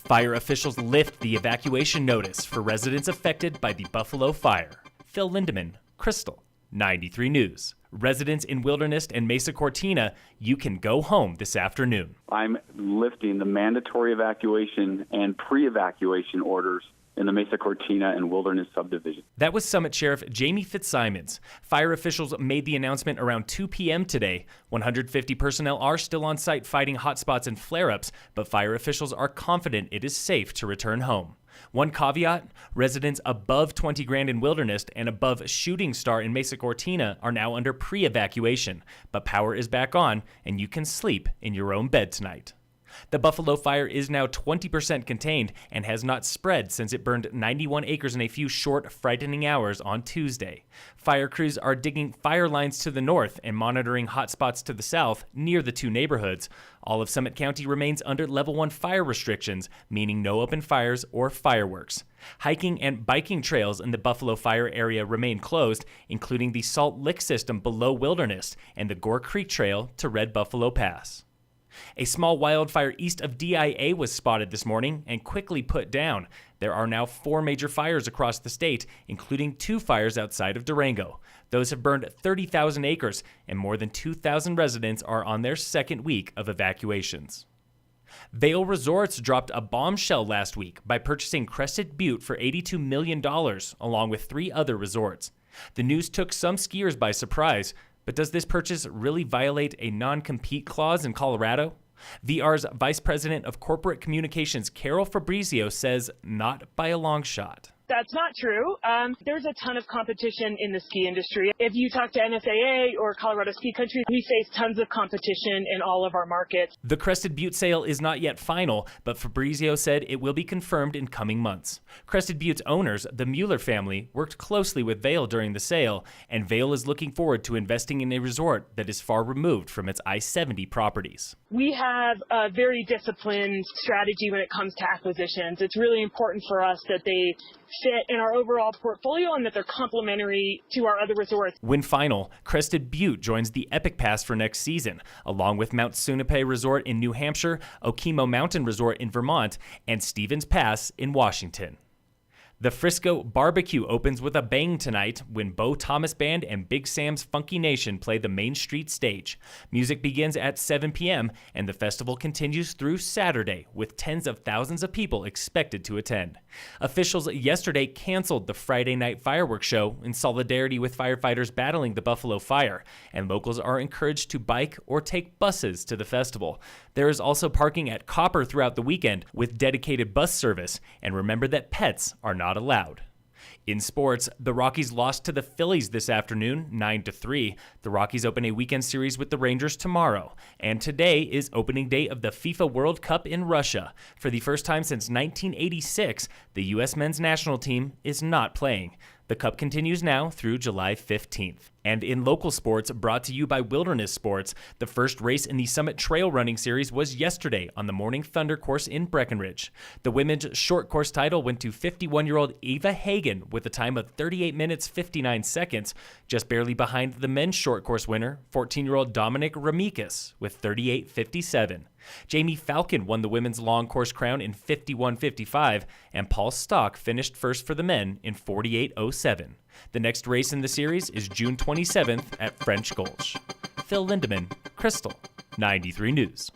Fire officials lift the evacuation notice for residents affected by the Buffalo fire. Phil Lindeman, Krystal, 93 News. Residents in Wilderness and Mesa Cortina, you can go home this afternoon. I'm lifting the mandatory evacuation and pre-evacuation orders in the Mesa Cortina and Wilderness subdivision. That was Summit Sheriff Jamie Fitzsimons. Fire officials made the announcement around 2 p.m. today. 150 personnel are still on site fighting hotspots and flare-ups, but fire officials are confident it is safe to return home. One caveat, residents above 20 grand in Wilderness and above Shooting Star in Mesa Cortina are now under pre-evacuation, but power is back on and you can sleep in your own bed tonight. The Buffalo fire is now 20% contained and has not spread since it burned 91 acres in a few short, frightening hours on Tuesday. Fire crews are digging fire lines to the north and monitoring hotspots to the south near the two neighborhoods. All of Summit County remains under Level 1 fire restrictions, meaning no open fires or fireworks. Hiking and biking trails in the Buffalo fire area remain closed, including the Salt Lick system below Wilderness and the Gore Creek Trail to Red Buffalo Pass. A small wildfire east of DIA was spotted this morning and quickly put down. There are now 4 major fires across the state, including 2 fires outside of Durango. Those have burned 30,000 acres, and more than 2,000 residents are on their second week of evacuations. Vail Resorts dropped a bombshell last week by purchasing Crested Butte for $82 million, along with 3 other resorts. The news took some skiers by surprise. But does this purchase really violate a non-compete clause in Colorado? VR's Vice President of Corporate Communications, Carol Fabrizio, says not by a long shot. That's not true. There's a ton of competition in the ski industry. If you talk to NSAA or Colorado Ski Country, we face tons of competition in all of our markets. The Crested Butte sale is not yet final, but Fabrizio said it will be confirmed in coming months. Crested Butte's owners, the Mueller family, worked closely with Vail during the sale, and Vail is looking forward to investing in a resort that is far removed from its I-70 properties. We have a very disciplined strategy when it comes to acquisitions. It's really important for us that they fit in our overall portfolio and that they're complementary to our other resorts. When final, Crested Butte joins the Epic Pass for next season, along with Mount Sunape Resort in New Hampshire, Okemo Mountain Resort in Vermont, and Stevens Pass in Washington. The Frisco Barbecue opens with a bang tonight when Bo Thomas Band and Big Sam's Funky Nation play the Main Street stage. Music begins at 7 p.m. and the festival continues through Saturday with tens of thousands of people expected to attend. Officials yesterday canceled the Friday night fireworks show in solidarity with firefighters battling the Buffalo fire, and locals are encouraged to bike or take buses to the festival. There is also parking at Copper throughout the weekend with dedicated bus service, and remember that pets are not allowed. In sports, the Rockies lost to the Phillies this afternoon, 9-3. The Rockies open a weekend series with the Rangers tomorrow. And today is opening day of the FIFA World Cup in Russia. For the first time since 1986, the U.S. men's national team is not playing. The Cup continues now through July 15th. And in local sports, brought to you by Wilderness Sports, the first race in the Summit Trail Running Series was yesterday on the Morning Thunder course in Breckenridge. The women's short course title went to 51-year-old Eva Hagen with a time of 38 minutes 59 seconds, just barely behind the men's short course winner, 14-year-old Dominic Ramikis, with 38:57. Jamie Falcon won the women's long course crown in 51:55, and Paul Stock finished first for the men in 48:07. The next race in the series is June 27th at French Gulch. Phil Lindeman, Krystal, 93 News.